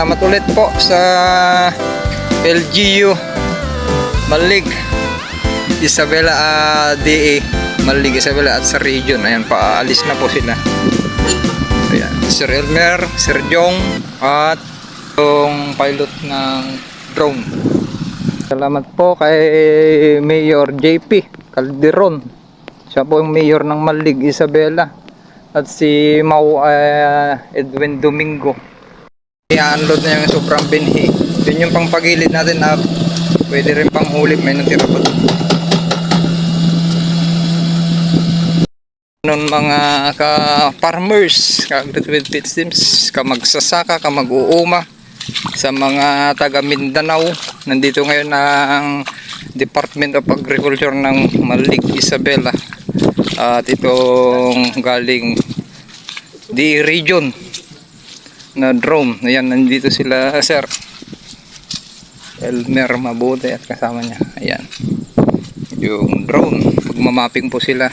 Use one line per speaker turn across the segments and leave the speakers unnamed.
salamat ulit po sa LGU Malig Isabela DA Malig Isabela at sa region. Ayan, paalis na po sila. Ayan, Sir Elmer, Sir Jong at yung pilot ng drone. Salamat po kay Mayor JP Calderon. Siya po yung mayor ng Malig Isabela. At si Mau Edwin Domingo. I-unload na yung sobrang binhi. Yun yung pang pagilid natin na pwede rin pang hulip. May natira pa doon. Noon mga ka-farmers, ka-agricultural teams, ka-magsasaka, ka-mag-uuma, sa mga taga Mindanao, nandito ngayon ang Department of Agriculture ng Malig Isabela. At itong galing di region na drone. Ayan, nandito sila Sir Elmer Mabuti at kasama niya. Ayan, yung drone, pagmamapping po sila.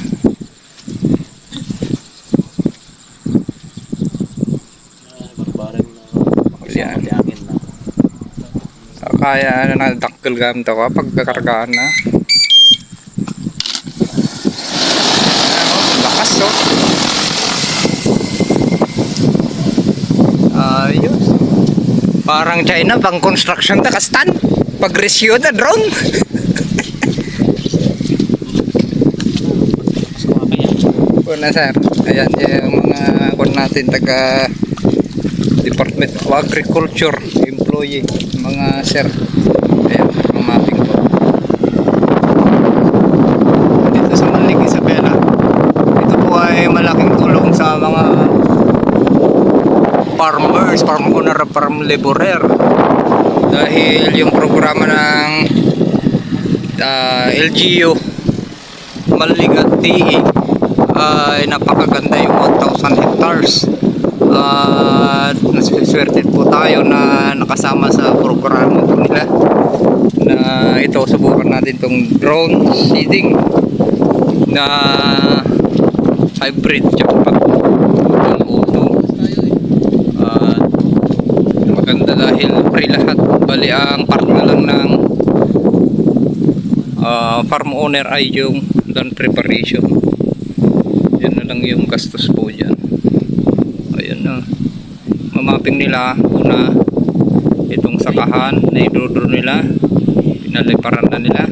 Ayan, kaya nadakkel gamit ako pagkakargaan na. Lakas, oh. Ayos. Parang China pang construction ta kastan. Pag rescue na drone. Kuna sir. Ayan yung mga kun natin taga Department of Agriculture employee, mga sir. Ayan, mapping po. Dito sa Malig Isabela. Ito po ay malaking tulong sa mga farmers, farm owner, farm laborer. Dahil yung programa ng LGU Malig at DE ay napakaganda, yung 1,000 hectares. Naswerte po tayo na nakasama sa programa po nila na ito. Subukan natin itong drone seeding na hybrid jackpot ng auto. Maganda dahil free lahat, bali ang part na lang ng farm owner ay yung land preparation. Yan na lang yung gastos po dyan. Ayun na, mamapping nila una itong sakahan na idodro nila, pinaliparan na nila.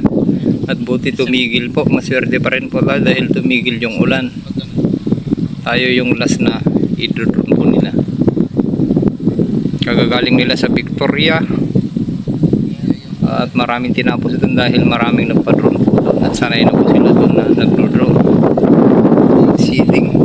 At buti tumigil po, maswerte pa rin po tayo dahil tumigil yung ulan. Tayo yung last na idodro po nila. Kagagaling nila sa Victoria at maraming tinapos doon dahil maraming nagpa-drone po doon at sanay na po sila doon na nagdo-drone seeding.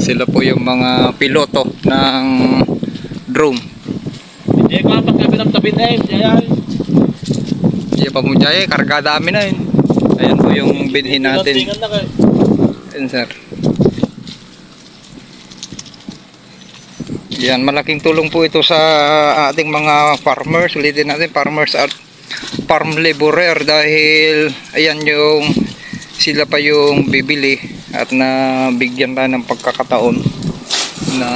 Sila po yung mga piloto ng drone.
Hindi ko apat kami ng tabi na yun.
Hindi pa mo dyan, karga dami na yun. Ayan po yung binhin natin. Ayan sir. Yan, malaking tulong po ito sa ating mga farmers. Ulitin natin, farmers at farm laborer, dahil ayan yung sila pa yung bibili at nabigyan pa ng pagkakataon na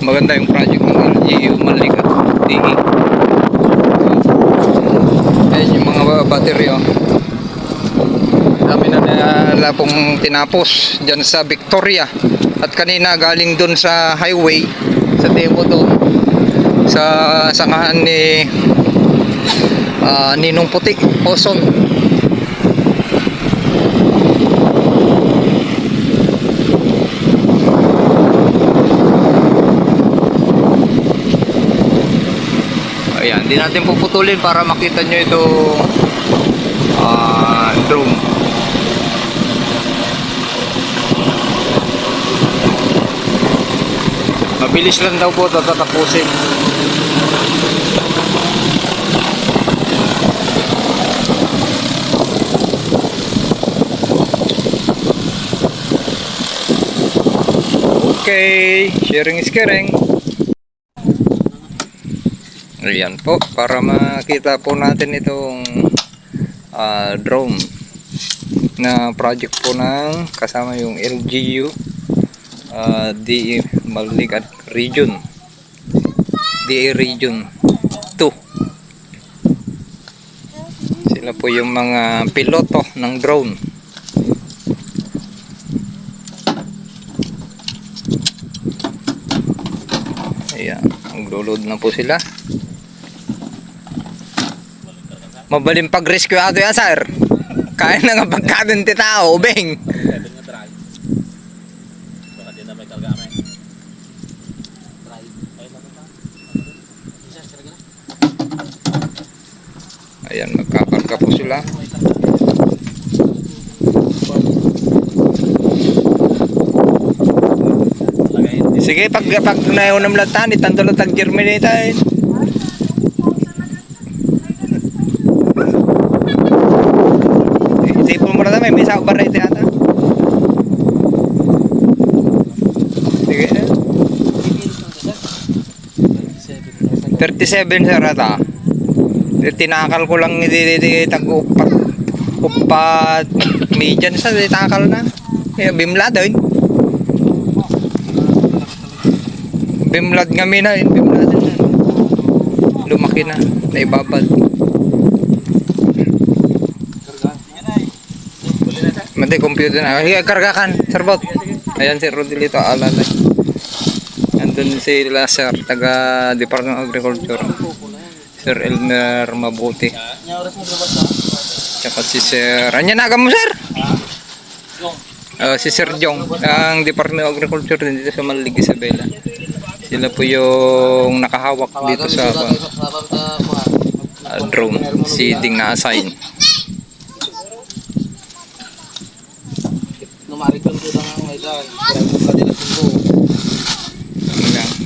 maganda yung project ng LGU Malig at DE. Ayan yung mga battery, oh. Dami na nila pong tinapos dyan sa Victoria. At kanina galing dun sa highway sa demo doon sa sakahan ni Ninong Puti, Oson. Ayan, hindi natin puputulin para makita nyo ito drone. Mabilis lang daw po ito tatapusin. Okay, sharing is caring. Ayan po, para makita po natin itong drone na project po ng kasama yung LGU DE Malig at Region DE Region 2. Sila po yung mga piloto ng drone. Ayan, maglo-load na po sila. Mabaling pag-rescue ato yan, sir. Kaya na nga pagkadun ti tao, beng.
Sabi nga try. Baka di na may karga kami. Try. Ay, naman.
Ayan, magkakarga po sila. Sige, pag naunam lang tanit, tanto lang tag-germinate tayo. Tipon mo na tayo, may sabar na ito yata. Sige. 37 sir ata. Tinakal ko lang tag-upat median sa tinakal na. Bimlad doon. Bimlad nga mina, bimlad na. Lumaki na, naibabad. Mati computer na. Sige, kargakan, sir Bot. Ayan si Rodilito, alalay. Andun sila sir, taga Department of Agriculture. Sir Elmer Mabuti. Tsaka si Sir... Anya naga mo, sir? Si Sir Jong, ang Department of Agriculture din dito sa Malig, Isabela. Sila po yung nakahawak dito sa drone seeding na assign.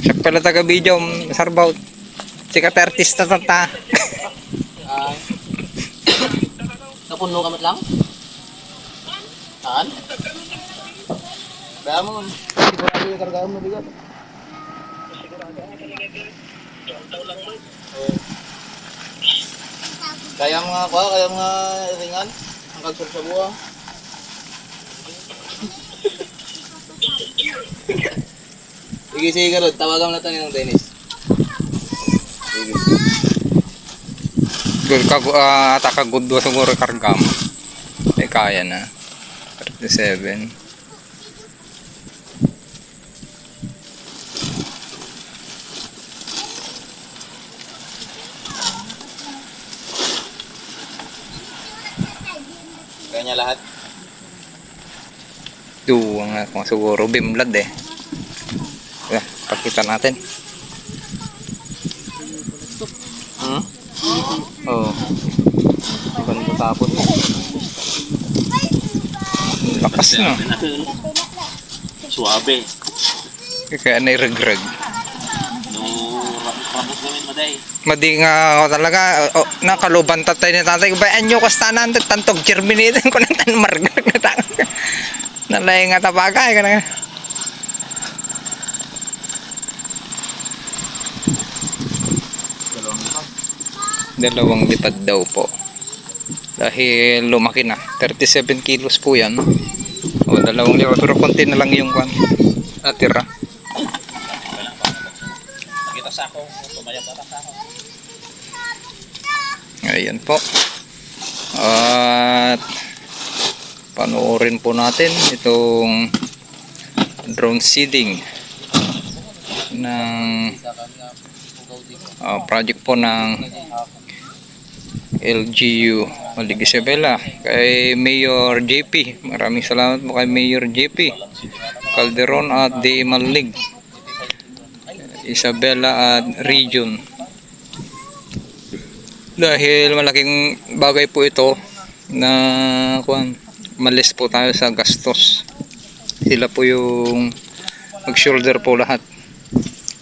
Siya pala taga-video, Sir Baut. Sikat artista tata.
Napuno kamat lang? Saan? Kaya mo, sigurado yung kargaan mo bigat. Kaya mga ringan, ang kagsur sa buha. Sige, Garod, tawagan mo na tayo ng Dennis.
Good ka good do siguro karga mo. Kaya na. 37.
Kaya niya lahat.
Duwa nga kung siguro bimlad eh. Pakita natin. Oh. Ganda tapon mo. Lakas no.
Suabe.
Kaya nairegreg.
No, rapos gawin mo day.
Madi nga ako talaga. Nakaluban tatay ni tatay. Bayan nyo kastanan. Tantog germinate ko ng tanmargar. Nalay nga tapagay. Dalawang lipad daw po. Dahil lumaki na. 37 kilos po yan. O dalawang lipad. Pero konti na lang yung kwan. Atira.
Kita sa ako. Tumaya pa sa ako.
Ayan po. At panoorin po natin itong drone seeding ng project po ng LGU Malig, Isabela kay Mayor JP. Maraming salamat po kay Mayor JP Calderon at DE Malig, Isabela at Region. Dahil malaking bagay po ito na malis po tayo sa gastos. Sila po yung mag-shoulder po lahat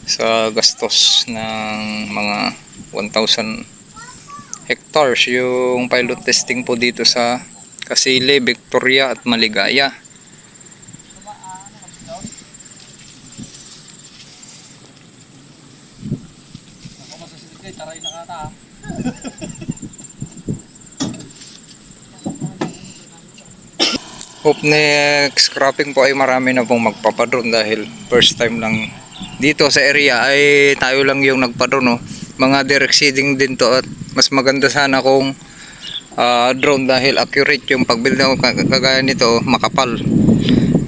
sa gastos ng mga 1,000 hectares yung pilot testing po dito sa Kasili, Victoria at Maligaya. Hope next cropping po ay marami na pong magpapadrone dahil first time lang dito sa area ay tayo lang yung nagpadrone, no? Mga direct seeding din to at mas maganda sana kung drone dahil accurate yung pagbuild ng kagaya nito, makapal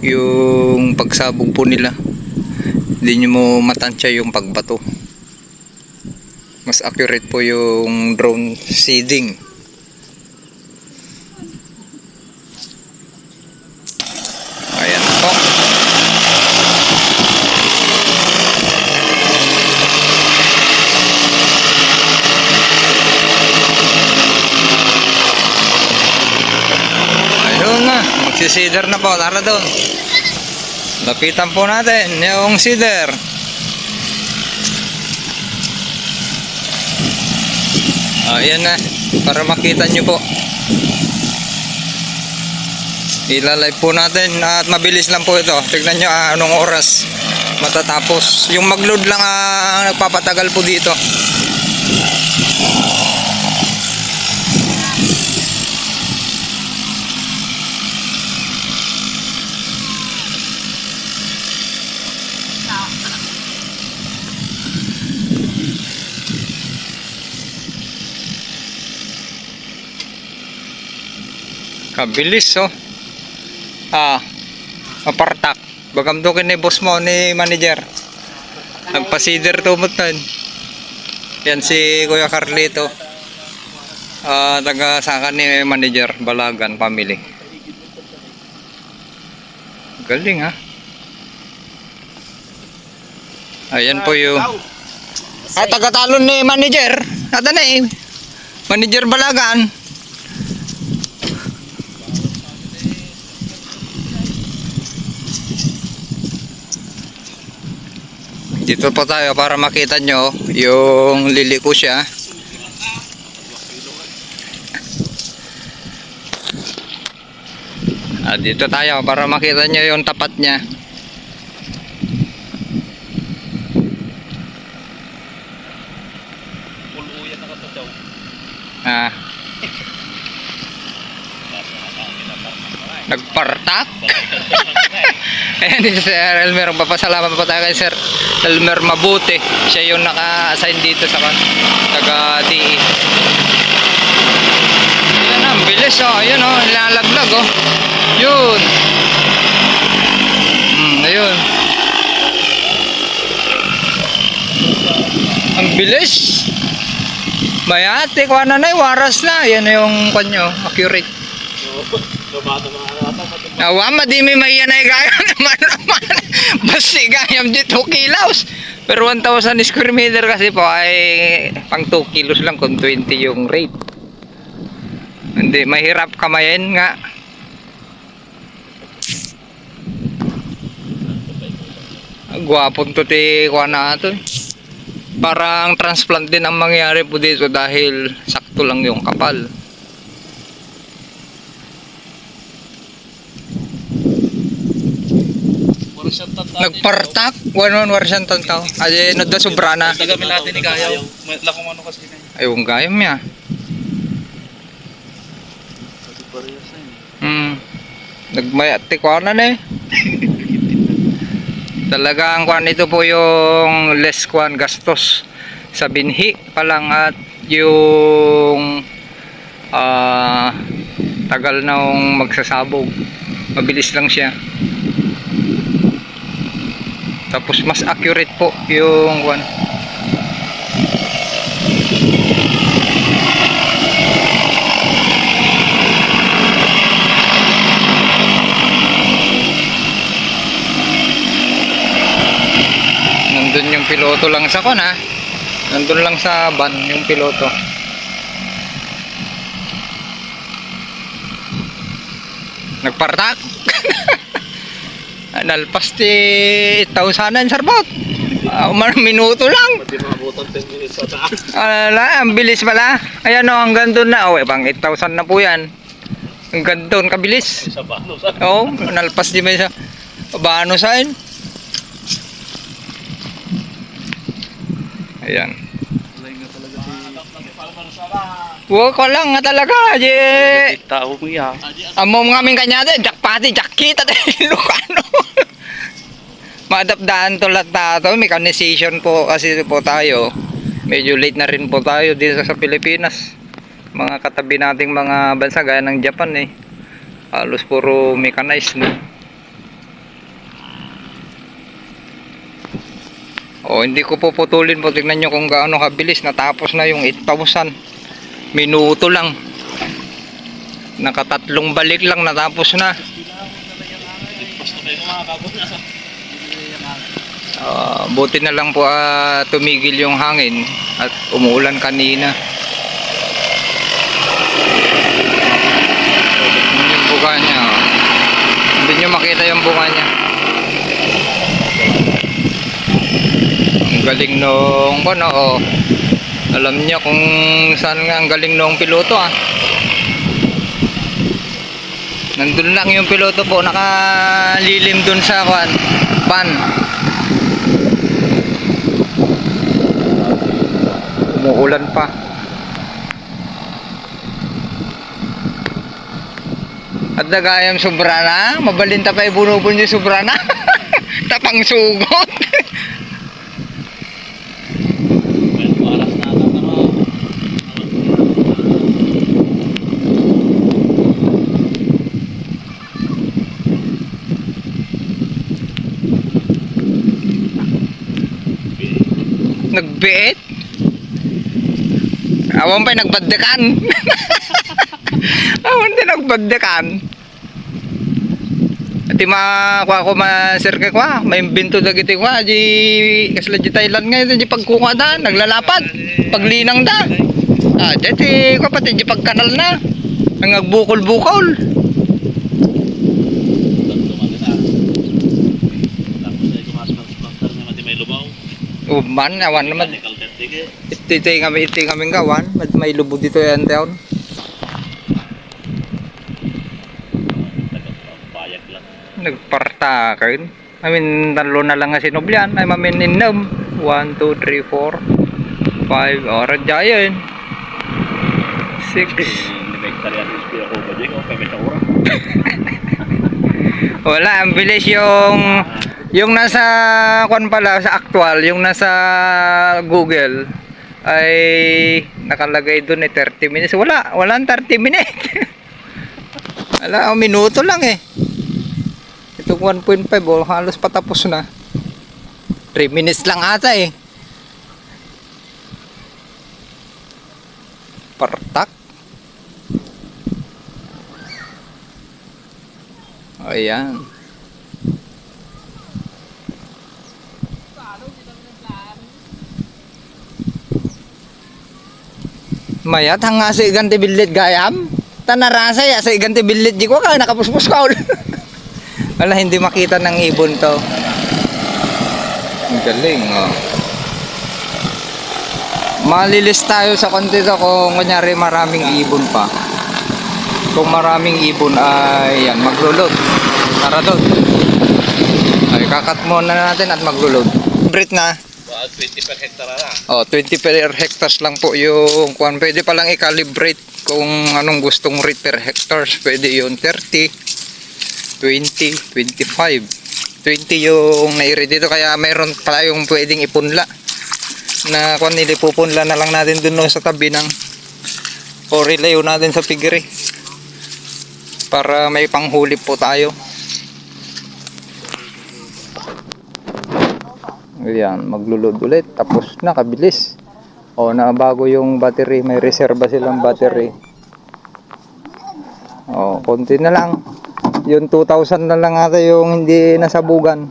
yung pagsabog po nila, hindi nyo mo matansya yung pagbato. Mas accurate po yung drone seeding. Ayan po. Ayun na, magsisider na po. Tara doon. Lapitan po natin yung seeder. Ayan na, para makita nyo po. Ilalive po natin at mabilis lang po ito. Tignan nyo anong oras matatapos. Yung mag-load lang nagpapatagal po dito. Kabilis oh. Mapartak. Bagam doon ni boss mo ni manager. Nagpasider tumutan. Yan si Kuya Carlito. Taga saka ni manager Balagan family. Galing ha. Ayan po yung taga talon ni manager. Nata na eh. Manager Balagan. Dito po tayo para makita nyo yung liliko siya. Dito tayo para makita nyo yung tapat niya.
Puluyan na ka daw.
Nagpartak? Ayan si Sir Elmer. Papasalamat po tayo kay Sir Elmer Mabuti. Siya yung naka-assign dito sa taga-DE. Ayan na, ang bilis oh. Ayan oh, nilalaglag oh. Yun. Ayun. Ang bilis. Mayate, kuha na waras na. Ayan yung kanyo, accurate. Awama di may mayanay gaya naman. Basi gayam di 2 kilos. Pero 1,000 square meter kasi po ay pang 2 kilos lang kung 20 yung rate. Hindi, mahirap kamayin nga. Gwapon to ti kuha na ito. Parang transplant din ang mangyari po dito dahil sakto lang yung kapal. Nagpartak, wanon warsan tantaw. Ay no da sobrana.
Tagamin natin ni Gayaw. La kung ano kasi kanya.
Ay yung gayam niya. Nagmayat ti kuha na eh. Talagang kuha nito po yung less kuha gastos sa binhi pa lang at yung tagal nang magsasabog. Mabilis lang siya. Tapos mas accurate po yung one. Nandun yung piloto lang sa kon ha. Nandun lang sa van yung piloto. Nagpartak. Nalpas ti 1,000 sarbot. Minuto lang.
Pati mabutan 10 minutes sa taas.
Ang bilis pala. Ayan o, hanggang doon na. Pang 8,000 na po yan. Hanggang doon, kabilis.
Sa bano sa.
Oo, nalpas di ba sa bano saan. Ayan.
Lain nga talaga si
Wo ko lang nga talaga. Di,
Tao mo ya.
amo mga aming kanya din. Jackpati, jackita. Ilocano. Maadapdaan to lahat na to. Mechanization po kasi po tayo. Medyo late na rin po tayo dito sa Pilipinas. Mga katabi nating mga bansa gaya ng Japan eh. Halos puro mechanized na. O hindi ko puputulin po. Tignan nyo kung gaano kabilis. Natapos na yung 8,000. Minuto lang. Nakatatlong balik lang natapos na.
Gusto kayo mga kabot na sa.
Buti na lang po tumigil yung hangin at umuulan kanina. Yun yung buka niya. Hindi nyo makita yung buka niya. Ang galing nung ano, alam niya kung saan nga ang galing nung piloto Nandun lang yung piloto po, nakalilim dun sa van. Umuulan pa. At nagayam sobrana, mabalinta pa ibunubon yung sobrana. Tapang sugot.
Oras na ata ano.
Nagbiit. Awan pa'y nagbaddekan. Awan din nagbaddekan. At makuha ko masirke kwa. May binto dagiti kwa. Di kasla di Thailand ngayon. Di pagkuha da. Naglalapad. Paglinang da. Di ko pati di pagkanal na. Ang nagbukol-bukol.
Tapos ay kumasok ng sponsor na mati may lubaw.
Man, awan naman.
Mechanical testing eh.
Iti kami gawan. May lubog dito yan taon.
Bayag lang.
Nagpartakin. I mean, talo na lang nga sinubyan. Ay mamininom. 1, 2, 3, 4, 5. O, radya yun. 6.
Hindi may tarihan yung speed ako ba dyan? O, kami sa oras.
Wala, ang bilis yung nasa kwan pala, sa actual, yung nasa Google ay nakalagay doon 30 minutes. Walang 30 minutes. Wala, minuto lang eh. Itong 1.5 halos patapos na. 3 minutes lang ata eh. Partak. Ayan. Mayat hanga sa iganti bilit gayam. Tanarasa ya sa iganti bilit di ko kaya nakapuspos ka ulit. Wala, hindi makita ng ibon to. Ang galing Malilis tayo sa konti to kung kunyari maraming ibon pa. Kung maraming ibon ay yan, maglulod. Tara doon. Ay, kakat muna natin at maglulod. Brit na.
20 per hectare na.
20 per hectares lang po yung kuwan. Pwede pa lang i-calibrate kung anong gustong rate per hectares. Pwede yun 30, 20, 25. 20 yung nairi dito. Kaya mayroon pa yung pwedeng ipunla. Na kung nilipupunla na lang natin dun sa tabi ng o relayo natin sa piggery. Para may panghuli po tayo. Ayan, maglulod ulit. Tapos na, kabilis. O, nabago yung battery. May reserva silang battery. O, konti na lang. Yung 2,000 na lang ata yung hindi nasabugan.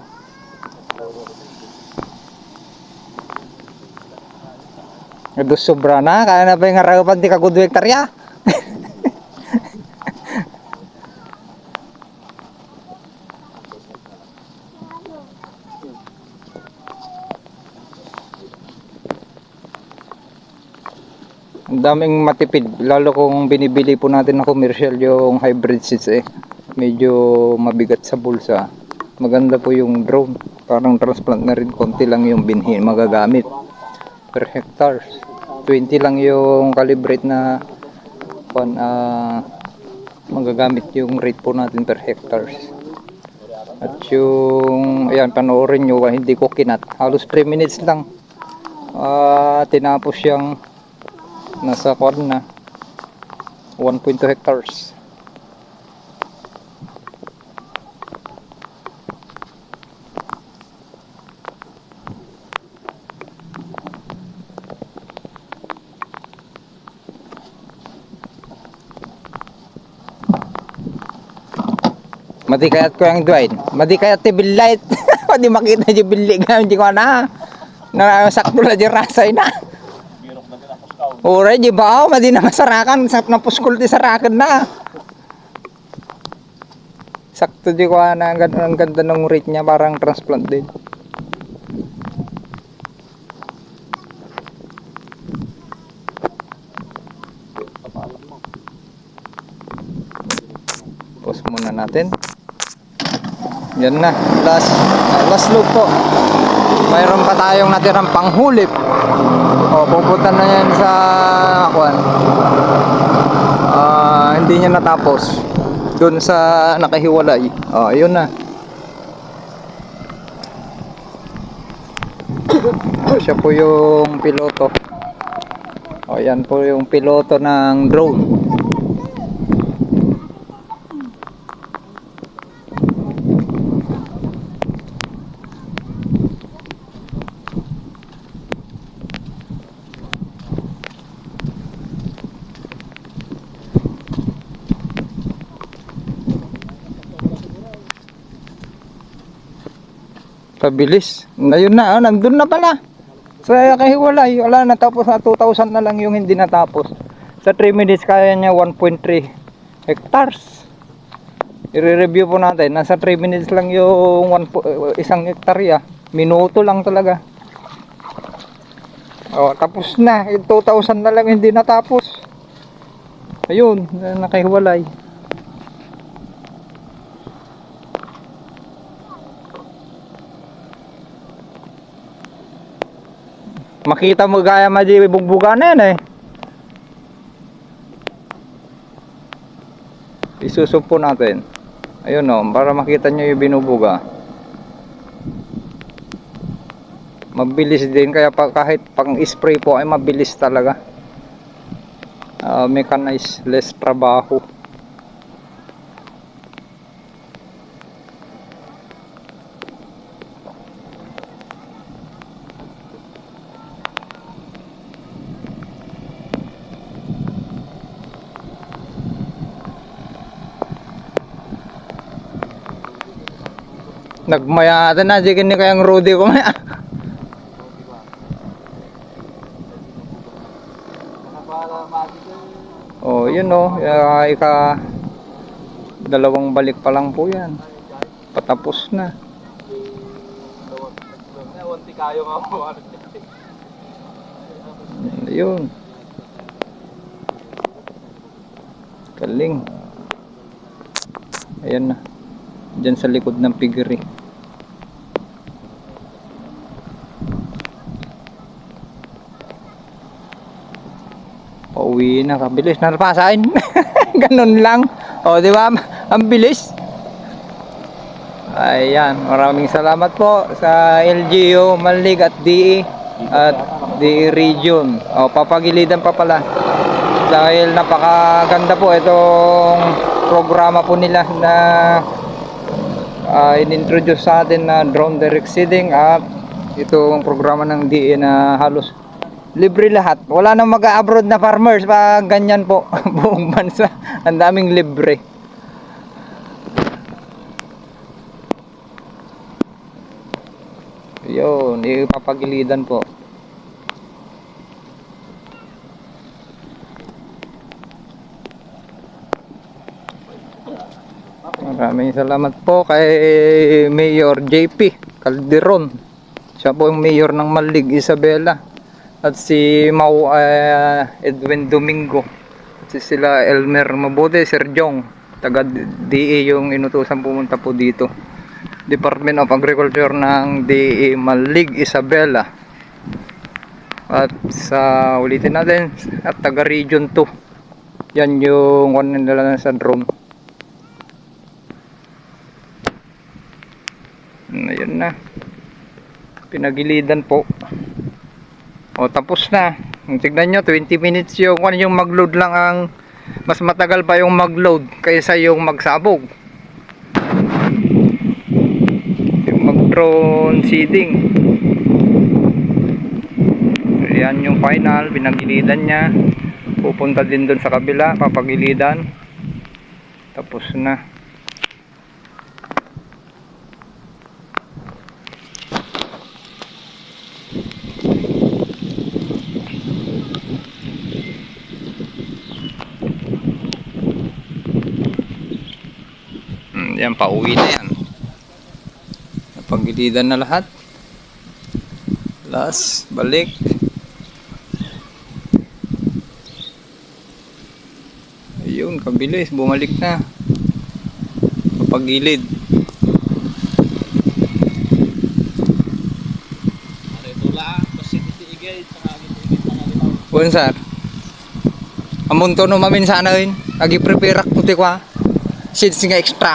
Dos sobra na. Kaya na pa yung harapan di kagudo hektarya. Ang daming matipid, lalo kung binibili po natin ng commercial yung hybrid seeds medyo mabigat sa bulsa. Maganda po yung drone, parang transplant na rin, konti lang yung binhi magagamit per hectare. 20 lang yung calibrate na magagamit yung rate po natin per hectares. At yung ayan, panoorin nyo, hindi ko kinat, halos 3 minutes lang tinapos yung nasa kwan na 1.2 hectares. Madi kayat ko yung Dwayne. Madi kayat ti billight. Madi makita di billi nga hindi ko na. Sakto na di rasay na.
Birok na tinapos ka.
Ora di ba? Madi na masarakan sa napuskol ti sarakan na. Sakto di ko na ang ganda ng rate niya, parang transplant din. Pause muna natin. Yan na, last loop po. Mayroon pa tayong natirang panghulip. Pupunta na yan sa akuan. Hindi niya natapos doon sa nakahiwalay. Ayun na. Siya po yung piloto. Yan po yung piloto ng drone. Pabilis. Ayun na, nandun na pala. Sa kahiwalay, wala, natapos na 2,000 na lang yung hindi natapos. Sa 3 minutes kaya niya 1.3 hectares. I-review po natin. Nasa 3 minutes lang yung isang hektarya. Minuto lang talaga. Tapos na. 2,000 na lang hindi natapos. Ayun, nakahiwalay. Makita mo gaya madi bugbuga na yan eh. Isusumpo natin. Ayun o, para makita nyo yung binubuga. Mabilis din, kaya kahit pang spray po ay mabilis talaga. Mechanized, less trabaho. Nagmayatan na, di kini kayang Rudy ko maya. Yun ika dalawang balik pa lang po yan. Patapos na. Yun. Galing. Ayan na. Diyan sa likod ng piggery. Pauwi na, kabilis na napasain. Ganun lang. Di ba? Ang bilis. Ayan, maraming salamat po sa LGU Malig at DE at DE Region. Papagilidan pa pala. Dahil napakaganda po itong programa po nila na in-introduce sa atin na drone direct seeding, at itong programa ng DE na halos libre lahat. Wala nang mag-abroad na farmers pag ganyan po. Buong bansa ang daming libre. Yun, ipapagilidan po. Maraming salamat po kay Mayor JP Calderon. Siya po yung mayor ng Malig, Isabela. At si Mau Edwin Domingo. At sila Elmer Mabuti, Sir Jong, taga DE yung inutusan pumunta po dito. Department of Agriculture ng DE Malig, Isabela. At sa ulitin natin, at taga Region 2 Yan yung one nila sa drone. Ayun na. Pinagilidan po. O tapos na. Tignan nyo, 20 minutes yung mag-load lang ang mas matagal pa yung mag-load kaysa yung magsabog. Yung mag-drone seeding. Yan yung final, pinagilidan niya. Pupunta din dun sa kabila, papagilidan. Tapos na. Yan, pauwi na yan. Napagilidan na lahat. Last, balik. Ayun, kabilis, bumalik na. Kapagilid.
Ano ito lang, kasi titigay, saka titigay mga litaw.
Buwan sir. Amon to no mamin sana yun. Agi prepare ko ti kwa. Seeds nga extra.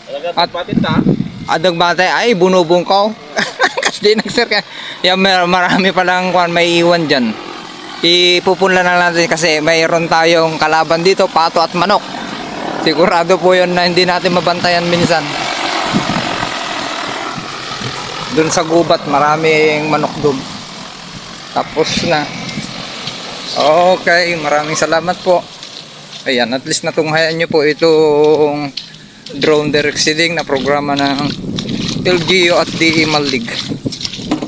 Talaga,
At-
patit ta.
Adag batay ay bunubong ko. Kasi nag-sir ka. Yan marami pa lang kwan may iwan diyan. Ipupunla na natin kasi mayroon tayong kalaban dito, pato at manok. Sigurado po 'yon na hindi natin mabantayan minsan. Doon sa gubat maraming manok doon. Tapos na. Okay, maraming salamat po. Ayan, at least natunghayan nyo po itong drone direct seeding na programa ng LGU at DE Malig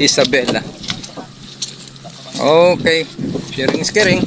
Isabela. Okay, sharing is caring.